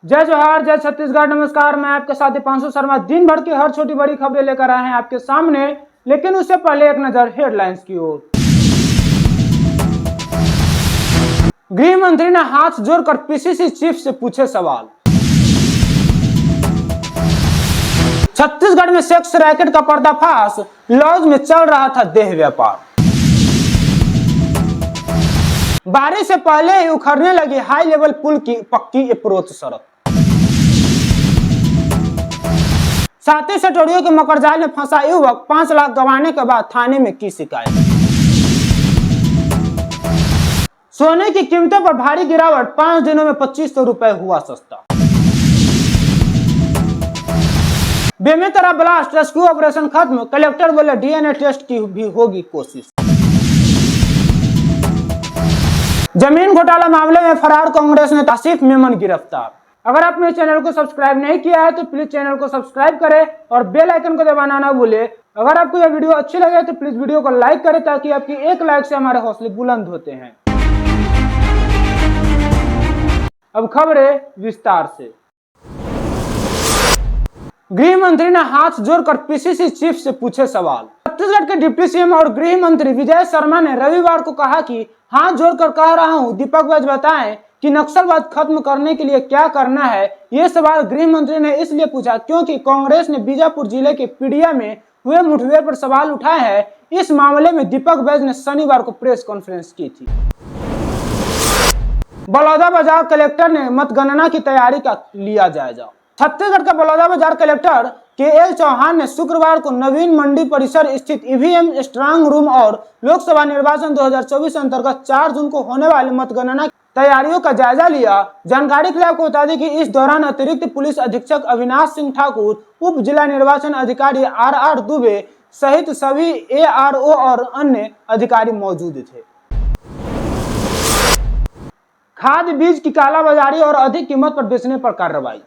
जय जोहार, जय छत्तीसगढ़। नमस्कार, मैं आपके साथ दीपांशु शर्मा। दिन भर की हर छोटी बड़ी खबरें लेकर आए हैं आपके सामने, लेकिन उससे पहले एक नजर हेडलाइंस की ओर। गृह मंत्री ने हाथ जोड़कर पीसीसी चीफ से पूछे सवाल। छत्तीसगढ़ में सेक्स रैकेट का पर्दाफाश, लॉज में चल रहा था देह व्यापार। बारिश से पहले ही उखड़ने लगी हाई लेवल पुल की पक्की अप्रोच सड़क। साथी सटोरियों के मकरजाल में फंसा युवक 5 लाख गंवाने के बाद थाने में की शिकायत। सोने की कीमतों पर भारी गिरावट, 5 दिनों में 2500 रुपए हुआ सस्ता। बेमेतरा ब्लास्ट रेस्क्यू ऑपरेशन खत्म, कलेक्टर बोले डीएनए टेस्ट की भी होगी कोशिश। जमीन घोटाला मामले में फरार कांग्रेस नेता आसिफ मेमन गिरफ्तार। अगर आपने चैनल को सब्सक्राइब नहीं किया है तो प्लीज चैनल को सब्सक्राइब करें और बेल आइकन को दबाना ना भूले। अगर आपको यह वीडियो अच्छी लगे तो प्लीज वीडियो को लाइक करें, ताकि आपकी एक लाइक से हमारे हौसले बुलंद होते हैं। अब खबरें विस्तार से। गृह मंत्री ने हाथ जोड़कर पीसीसी चीफ से पूछे सवाल। छत्तीसगढ़ के डिप्टी सीएम और गृह मंत्री विजय शर्मा ने रविवार को कहा कि हाथ जोड़कर कह रहा हूं, दीपक बैज बताएं कि नक्सलवाद खत्म करने के लिए क्या करना है। ये सवाल गृह मंत्री ने इसलिए पूछा क्योंकि कांग्रेस ने बीजापुर जिले के पीडिया में हुए मुठभेड़ पर सवाल उठाए हैं। इस मामले में दीपक बैज ने शनिवार को प्रेस कॉन्फ्रेंस की थी। बलौदाबाजार कलेक्टर ने मतगणना की तैयारी का लिया जायजा। छत्तीसगढ़ के बलौदाबाजार कलेक्टर के.एल. चौहान ने शुक्रवार को नवीन मंडी परिसर स्थित ईवीएम स्ट्रांग रूम और लोकसभा निर्वाचन 2024 अंतर्गत 4 जून को होने वाली मतगणना तैयारियों का जायजा लिया। जानकारी के लिए आपको बता दें कि इस दौरान अतिरिक्त पुलिस अधीक्षक अविनाश सिंह ठाकुर, उप जिला निर्वाचन अधिकारी आर दुबे सहित सभी ARO और अन्य अधिकारी मौजूद थे। खाद्य बीज की कालाबाजारी और अधिक कीमत पर बेचने पर कार्रवाई।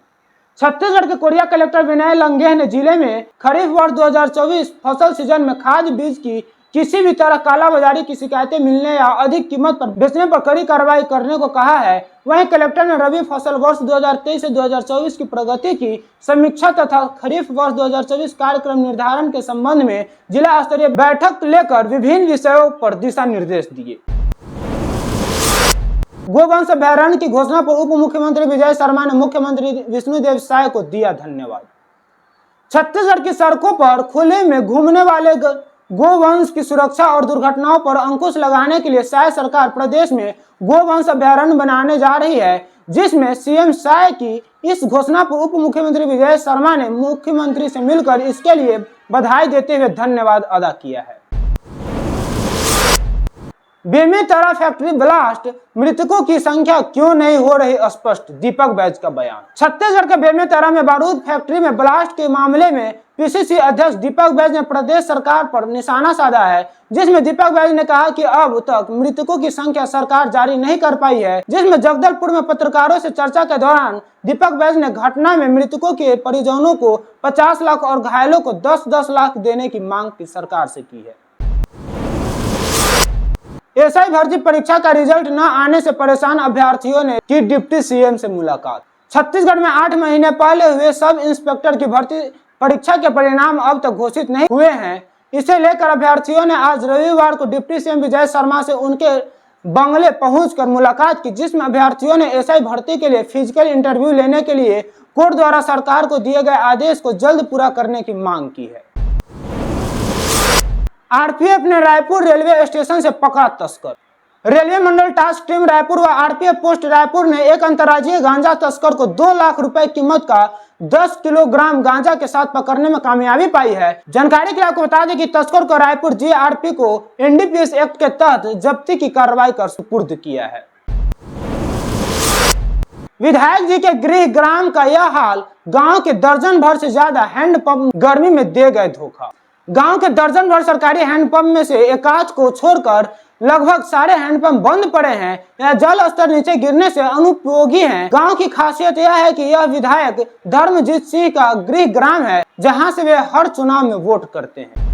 छत्तीसगढ़ के कोरिया कलेक्टर विनय लंगेह ने जिले में खरीफ वर्ष 2024 फसल सीजन में खाद्य बीज की किसी भी तरह कालाबाजारी की शिकायतें मिलने या अधिक कीमत पर बेचने पर कड़ी कार्रवाई करने को कहा है। वहीं कलेक्टर ने रबी फसल वर्ष 2023 से 2024 की प्रगति की समीक्षा तथा खरीफ वर्ष 2024 कार्यक्रम निर्धारण के संबंध में जिला स्तरीय बैठक लेकर विभिन्न विषयों पर दिशा निर्देश दिए। गोवंश अभयारण्य की घोषणा पर उप मुख्यमंत्री विजय शर्मा ने मुख्यमंत्री विष्णुदेव साय को दिया धन्यवाद। छत्तीसगढ़ की सड़कों पर खुले में घूमने वाले गोवंश की सुरक्षा और दुर्घटनाओं पर अंकुश लगाने के लिए साय सरकार प्रदेश में गोवंश अभयारण्य बनाने जा रही है, जिसमें सीएम साय की इस घोषणा पर उप मुख्यमंत्री विजय शर्मा ने मुख्यमंत्री से मिलकर इसके लिए बधाई देते हुए धन्यवाद अदा किया है। बेमेतरा फैक्ट्री ब्लास्ट, मृतकों की संख्या क्यों नहीं हो रही स्पष्ट, दीपक बैज का बयान। छत्तीसगढ़ के बेमेतरा में बारूद फैक्ट्री में ब्लास्ट के मामले में पीसीसी अध्यक्ष दीपक बैज ने प्रदेश सरकार पर निशाना साधा है, जिसमें दीपक बैज ने कहा कि अब तक मृतकों की संख्या सरकार जारी नहीं कर पाई है। जिसमें जगदलपुर में पत्रकारों से चर्चा के दौरान दीपक बैज ने घटना में मृतकों के परिजनों को 50 लाख और घायलों को 10-10 लाख देने की मांग की सरकार से की है। एसआई भर्ती परीक्षा का रिजल्ट न आने से परेशान अभ्यर्थियों ने की डिप्टी सीएम से मुलाकात। छत्तीसगढ़ में 8 महीने पहले हुए सब इंस्पेक्टर की भर्ती परीक्षा के परिणाम अब तक घोषित नहीं हुए हैं। इसे लेकर अभ्यर्थियों ने आज रविवार को डिप्टी सीएम विजय शर्मा से उनके बंगले पहुंचकर मुलाकात की, जिसमें अभ्यर्थियों ने एसआई भर्ती के लिए फिजिकल इंटरव्यू लेने के लिए कोर्ट द्वारा सरकार को दिए गए आदेश को जल्द पूरा करने की मांग की है। आरपीएफ ने रायपुर रेलवे स्टेशन से पकड़ा तस्कर। रेलवे मंडल टास्क टीम रायपुर व आरपीएफ पोस्ट रायपुर ने एक अंतर्राज्यीय गांजा तस्कर को 2 लाख रुपए कीमत का 10 किलोग्राम गांजा के साथ पकड़ने में कामयाबी पाई है। जानकारी के लिए आपको बता दें कि तस्कर को रायपुर जीआरपी को एनडीपीएस एक्ट के तहत जब्ती की कार्रवाई कर सुपुर्द किया है। विधायक जी के गृह ग्राम का यह हाल, गाँव के दर्जन भर से ज्यादा हैंडपंप गर्मी में दे गए धोखा। गांव के दर्जन भर सरकारी हैंडपंप में से एकाध को छोड़कर लगभग सारे हैंडपंप बंद पड़े हैं या जल स्तर नीचे गिरने से अनुपयोगी हैं। गांव की खासियत यह है कि यह विधायक धर्मजीत सिंह का गृह ग्राम है, जहां से वे हर चुनाव में वोट करते हैं।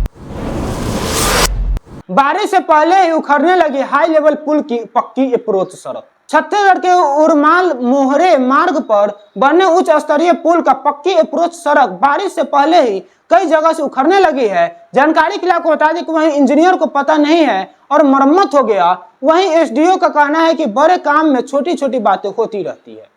बारिश से पहले ही उखड़ने लगी हाई लेवल पुल की पक्की अप्रोच सड़क। छत्तीसगढ़ के उरमाल मोहरे मार्ग पर बने उच्च स्तरीय पुल का पक्की अप्रोच सड़क बारिश से पहले ही कई जगह से उखड़ने लगी है। जानकारी के लिए आपको बता दें कि वहीं इंजीनियर को पता नहीं है और मरम्मत हो गया। वहीं एसडीओ का कहना है कि बड़े काम में छोटी छोटी बातें होती रहती है।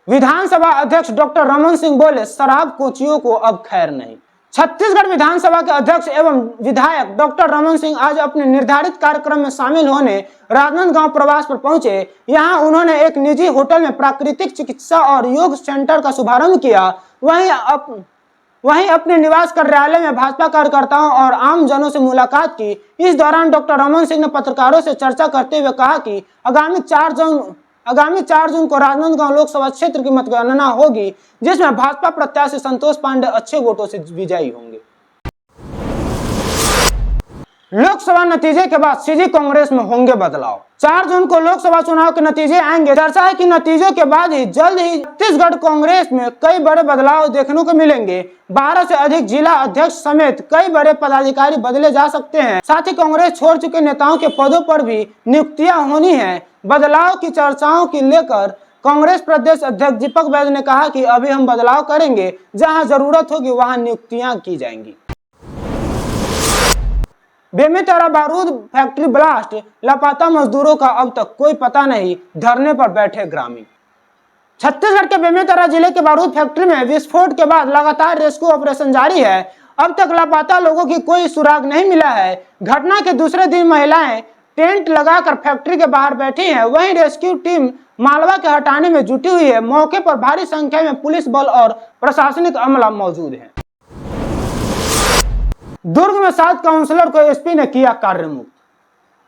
विधानसभा अध्यक्ष डॉक्टर रमन सिंह बोले, शराब कोचियों को अब खैर नहीं। छत्तीसगढ़ विधानसभा के अध्यक्ष एवं विधायक डॉक्टर रमन सिंह आज अपने निर्धारित कार्यक्रम में शामिल होने राजनांदगांव प्रवास पर पहुंचे। यहां उन्होंने एक निजी होटल में प्राकृतिक चिकित्सा और योग सेंटर का शुभारंभ किया। वहीं अपने निवास कार्यालय में भाजपा कार्यकर्ताओं और आम जनों से मुलाकात की। इस दौरान डॉक्टर रमन सिंह ने पत्रकारों से चर्चा करते हुए कहा कि आगामी 4 जून को राजनांदगांव लोकसभा क्षेत्र की मतगणना होगी, जिसमें भाजपा प्रत्याशी संतोष पांडे अच्छे वोटों से विजयी होंगे। लोकसभा नतीजे के बाद सीजी कांग्रेस में होंगे बदलाव। 4 जून को लोकसभा चुनाव के नतीजे आएंगे। चर्चा है कि नतीजों के बाद ही जल्द ही छत्तीसगढ़ कांग्रेस में कई बड़े बदलाव देखने को मिलेंगे। 12 से अधिक जिला अध्यक्ष समेत कई बड़े पदाधिकारी बदले जा सकते हैं। साथ ही कांग्रेस छोड़ चुके नेताओं के पदों पर भी नियुक्तियां होनी है। बदलाव की चर्चाओं की लेकर कांग्रेस प्रदेश अध्यक्ष दीपक बैज ने कहा कि अभी हम बदलाव करेंगे, जहां जरूरत होगी वहां नियुक्तियां की जाएंगी। बेमेतरा बारूद फैक्ट्री ब्लास्ट, लापता मजदूरों का अब तक कोई पता नहीं, धरने पर बैठे ग्रामीण। छत्तीसगढ़ के बेमेतरा जिले के बारूद फैक्ट्री में विस्फोट के बाद लगातार रेस्क्यू ऑपरेशन जारी है। अब तक लापता लोगों की कोई सुराग नहीं मिला है। घटना के दूसरे दिन महिलाएं टेंट लगाकर फैक्ट्री के बाहर बैठी हैं। वहीं रेस्क्यू टीम मालवा के हटाने में जुटी हुई है। मौके पर भारी संख्या में पुलिस बल और प्रशासनिक अमला मौजूद है। दुर्ग में 7 काउंसलर को एसपी ने किया कार्यमुक्त।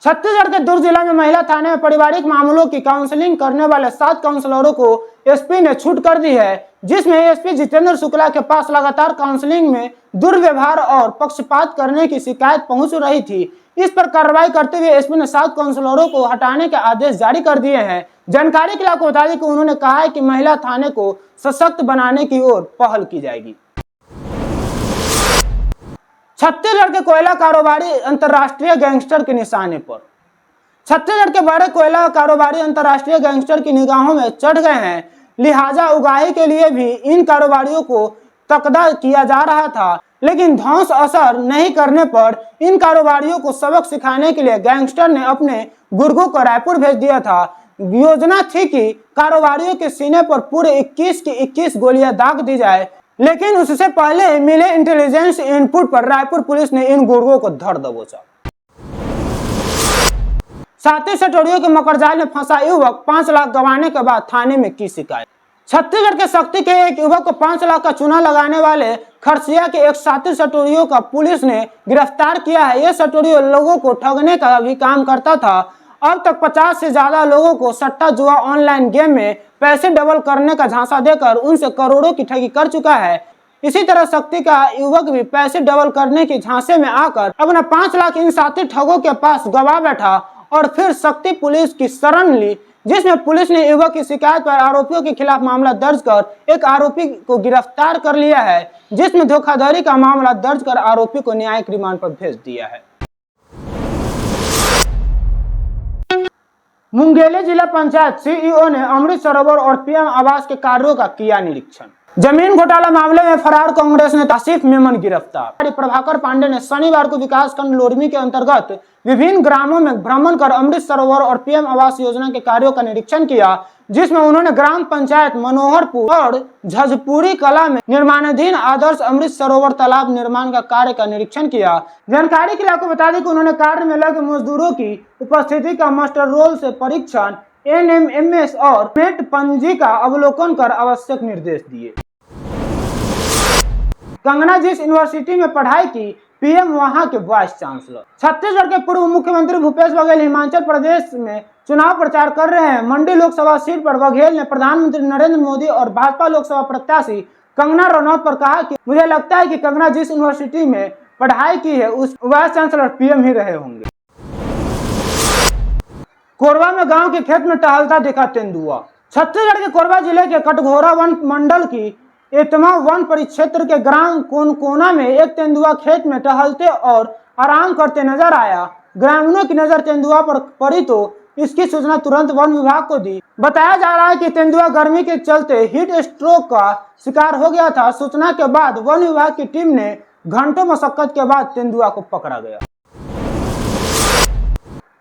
छत्तीसगढ़ के दुर्ग जिला में महिला थाने में पारिवारिक मामलों की काउंसलिंग करने वाले 7 काउंसलरों को एसपी ने छूट कर दी है, जिसमें एसपी जितेंद्र शुक्ला के पास लगातार काउंसलिंग में दुर्व्यवहार और पक्षपात करने की शिकायत पहुंच रही थी। इस पर कार्रवाई करते हुए एसपी ने 7 काउंसलरों को हटाने के आदेश जारी कर दिए हैं। जानकारी के लिए आपको बता दें कि उन्होंने कहा है कि महिला थाने को सशक्त बनाने की ओर पहल की जाएगी। छत्तीसगढ़ के कोयला कारोबारी अंतर्राष्ट्रीय गैंगस्टर के निशाने पर। छत्तीसगढ़ के बड़े कोयला कारोबारी अंतर्राष्ट्रीय गैंगस्टर की निगाहों में चढ़ गए हैं। लिहाजा उगाही के लिए भी इन कारोबारियों को तकदा किया जा रहा था, लेकिन ध्वंस असर नहीं करने पर इन कारोबारियों को सबक सिखाने के लिए गैंगस्टर ने अपने गुर्गों को रायपुर भेज दिया था। योजना थी कि कारोबारियों के सीने पर पूरे 21 की 21 गोलियां दाग दी जाए, लेकिन उससे पहले मिले इंटेलिजेंस इनपुट पर रायपुर पुलिस ने इन गुर्गों को धर दबोचा। 7 सटोरियों के मकड़जाल में फंसा युवक 5 लाख गंवाने के बाद थाने में की शिकायत। छत्तीसगढ़ के शक्ति के एक युवक को 5 लाख का चूना लगाने वाले खरसिया के एक 7 सटोरियों का पुलिस ने गिरफ्तार किया है। यह सटोरियों लोगों को ठगने का भी काम करता था। अब तक 50 से ज्यादा लोगों को सट्टा जुआ ऑनलाइन गेम में पैसे डबल करने का झांसा देकर उनसे करोड़ों की ठगी कर चुका है। इसी तरह शक्ति का युवक भी पैसे डबल करने के झांसे में आकर अपना 5 लाख इन साथी ठगों के पास गवा बैठा और फिर शक्ति पुलिस की शरण ली, जिसमें पुलिस ने युवक की शिकायत पर आरोपियों के खिलाफ मामला दर्ज कर एक आरोपी को गिरफ्तार कर लिया है, जिसमें धोखाधड़ी का मामला दर्ज कर आरोपी को न्यायिक रिमांड पर भेज दिया है। मुंगेली जिला पंचायत सीईओ ने अमृत सरोवर और पीएम आवास के कार्यों का किया निरीक्षण। जमीन घोटाला मामले में फरार कांग्रेस नेता आसिफ मेमन गिरफ्तार। प्रभाकर पांडे ने शनिवार को विकासखंड लोरमी के अंतर्गत विभिन्न ग्रामों में भ्रमण कर अमृत सरोवर और पीएम आवास योजना के कार्यों का निरीक्षण किया, जिसमें उन्होंने ग्राम पंचायत मनोहरपुर और झजपुरी कला में निर्माणाधीन आदर्श अमृत सरोवर तालाब निर्माण का कार्य का निरीक्षण किया। जानकारी के लिए आपको बता दें कि उन्होंने कार्य में लगे मजदूरों की उपस्थिति का मास्टर रोल से परीक्षण, एनएमएमएस और नेट पंजी का अवलोकन कर आवश्यक निर्देश दिए। कंगना जिस यूनिवर्सिटी में पढ़ाई की, पीएम वहां के वाइस चांसलर। छत्तीसगढ़ के पूर्व मुख्यमंत्री भूपेश बघेल हिमाचल प्रदेश में चुनाव प्रचार कर रहे हैं। मंडी लोकसभा सीट पर बघेल ने प्रधानमंत्री नरेंद्र मोदी और भाजपा लोकसभा प्रत्याशी कंगना रनौत पर कहा कि मुझे लगता है कि कंगना जिस यूनिवर्सिटी में पढ़ाई की है उस वाइस चांसलर पीएम ही रहे होंगे। कोरबा में गांव के खेत में टहलता दिखा तेंदुआ। छत्तीसगढ़ के कोरबा जिले के कटघोरा वन मंडल की एतमा वन परिक्षेत्र के ग्राम कोनकोना में एक तेंदुआ खेत में टहलते और आराम करते नजर आया। ग्रामीणों की नजर तेंदुआ पर पड़ी तो इसकी सूचना तुरंत वन विभाग को दी। बताया जा रहा है कि तेंदुआ गर्मी के चलते हीट स्ट्रोक का शिकार हो गया था। सूचना के बाद वन विभाग की टीम ने घंटों मशक्कत के बाद तेंदुआ को पकड़ा गया।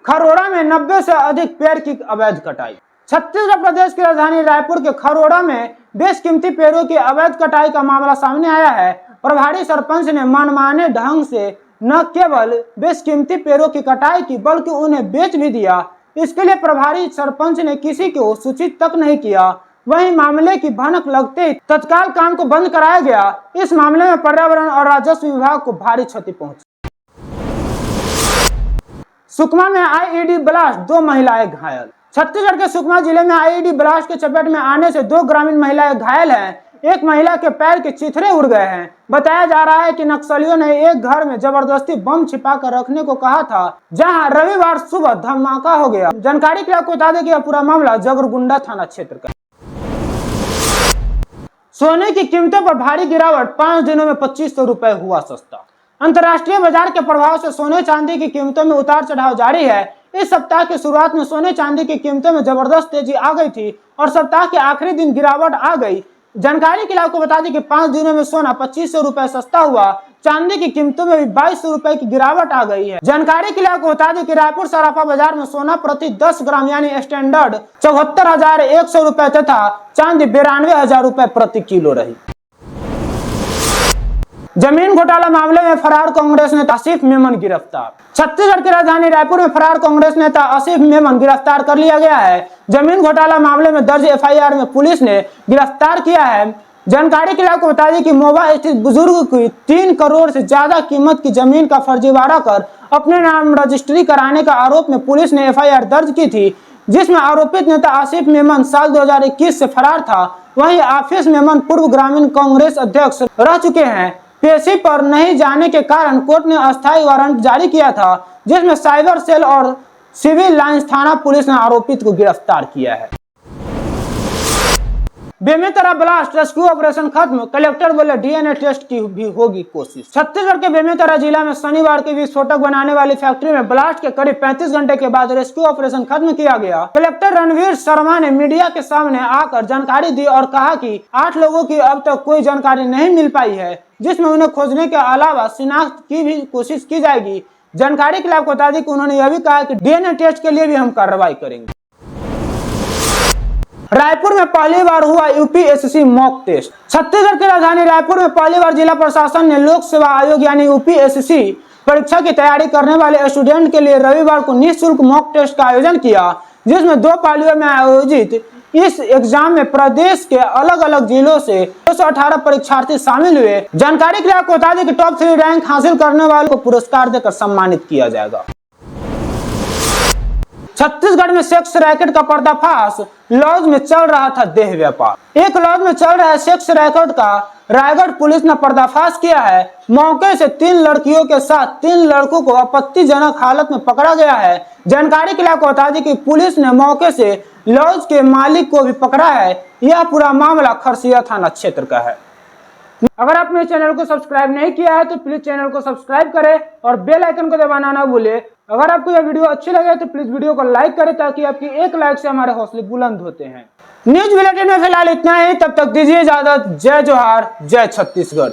खरोड़ा में 90 से अधिक पेड़ की अवैध कटाई। छत्तीसगढ़ प्रदेश की राजधानी रायपुर के खरोड़ा में बेशकीमती पेड़ों की अवैध कटाई का मामला सामने आया है। प्रभारी सरपंच ने मनमाने ढंग से न केवल बेशकीमती पेड़ों की कटाई की बल्कि उन्हें बेच भी दिया। इसके लिए प्रभारी सरपंच ने किसी को सूचित तक नहीं किया। वहीं मामले की भनक लगते ही तत्काल काम को बंद कराया गया। इस मामले में पर्यावरण और राजस्व विभाग को भारी क्षति पहुंची। सुकमा में आईईडी ब्लास्ट, 2 महिलाएं घायल। छत्तीसगढ़ के सुकमा जिले में आईईडी ब्लास्ट के चपेट में आने से 2 ग्रामीण महिलाएं घायल हैं। एक महिला के पैर के चिथड़े उड़ गए हैं। बताया जा रहा है कि नक्सलियों ने एक घर में जबरदस्ती बम छिपा कर रखने को कहा था, जहां रविवार सुबह धमाका हो गया। जानकारी के लिए आपको बता दें कि यह पूरा मामला जगरगुंडा थाना क्षेत्र का। सोने की कीमतों पर भारी गिरावट, 5 दिनों में 2500 रुपए हुआ सस्ता। अंतर्राष्ट्रीय बाजार के प्रभाव से सोने चांदी की कीमतों में उतार चढ़ाव जारी है। इस सप्ताह की शुरुआत में सोने चांदी की कीमतों में जबरदस्त तेजी आ गई थी और सप्ताह के आखिरी दिन गिरावट आ गई। जानकारी के लिए आपको बता दें कि 5 दिनों में सोना 2500 रुपए सस्ता हुआ। चांदी की कीमतों में भी 2200 रुपए की गिरावट आ गई है। जानकारी के लिए आपको बता दें कि रायपुर सराफा बाजार में सोना प्रति 10 ग्राम यानी स्टैंडर्ड 74,100 रुपए तथा चांदी 92,000 रुपए प्रति किलो रही। जमीन घोटाला मामले में फरार कांग्रेस नेता आसिफ मेमन गिरफ्तार। छत्तीसगढ़ की राजधानी रायपुर में फरार कांग्रेस नेता आसिफ मेमन गिरफ्तार कर लिया गया है। जमीन घोटाला मामले में दर्ज एफआईआर में पुलिस ने गिरफ्तार किया है। जानकारी के लिए आपको बता दें कि मोबा स्थित बुजुर्ग की 3 करोड़ से ज्यादा कीमत की जमीन का फर्जीवाड़ा कर अपने नाम रजिस्ट्री कराने का आरोप में पुलिस ने एफआईआर दर्ज की थी, जिसमें आरोपित नेता आसिफ मेमन साल 2021 से फरार था। वहीं आसिफ मेमन पूर्व ग्रामीण कांग्रेस अध्यक्ष रह चुके हैं। पेशी पर नहीं जाने के कारण कोर्ट ने अस्थायी वारंट जारी किया था, जिसमें साइबर सेल और सिविल लाइंस थाना पुलिस ने आरोपित को गिरफ्तार किया है। बेमेतरा ब्लास्ट रेस्क्यू ऑपरेशन खत्म, कलेक्टर बोले डीएनए टेस्ट की भी होगी कोशिश। छत्तीसगढ़ के बेमेतरा जिला में शनिवार की विस्फोटक बनाने वाली फैक्ट्री में ब्लास्ट के करीब 35 घंटे के बाद रेस्क्यू ऑपरेशन खत्म किया गया। कलेक्टर रणवीर शर्मा ने मीडिया के सामने आकर जानकारी दी और कहा कि 8 लोगों की अब तक कोई जानकारी नहीं मिल पाई है, जिसमें उन्हें खोजने के अलावा शिनाख्त की भी कोशिश की जाएगी। जानकारी के लिए आपको बता दें कि उन्होंने यह भी कहा कि डीएनए टेस्ट के लिए भी हम कार्रवाई करेंगे। रायपुर में पहली बार हुआ यूपीएससी मॉक टेस्ट। छत्तीसगढ़ की राजधानी रायपुर में पहली बार जिला प्रशासन ने लोक सेवा आयोग यानी यूपीएससी परीक्षा की तैयारी करने वाले स्टूडेंट के लिए रविवार को निःशुल्क मॉक टेस्ट का आयोजन किया, जिसमें 2 पालियों में आयोजित इस एग्जाम में प्रदेश के अलग अलग जिलों से 218 परीक्षार्थी शामिल हुए। जानकारी के लिए आपको बता दें कि टॉप 3 रैंक हासिल करने वालों को पुरस्कार देकर सम्मानित किया जाएगा। छत्तीसगढ़ में सेक्स रैकेट का पर्दाफाश, लॉज में चल रहा था देह व्यापार। एक लॉज में चल रहा सेक्स रैकेट का रायगढ़ पुलिस ने पर्दाफाश किया है। मौके से 3 लड़कियों के साथ 3 लड़कों को आपत्तिजनक हालत में पकड़ा गया है। जानकारी के लिए आपको बता दें कि पुलिस ने मौके से लॉज के मालिक को भी पकड़ा है। यह पूरा मामला खरसिया थाना क्षेत्र का है। अगर आपने चैनल को सब्सक्राइब नहीं किया है तो प्लीज चैनल को सब्सक्राइब करें और बेल आइकन को दबाना ना भूलें। अगर आपको यह वीडियो अच्छी लगे तो प्लीज वीडियो को लाइक करें, ताकि आपकी एक लाइक से हमारे हौसले बुलंद होते हैं। न्यूज बुलेटिन में फिलहाल इतना ही, तब तक दीजिए इजाजत। जय जोहार, जय छत्तीसगढ़।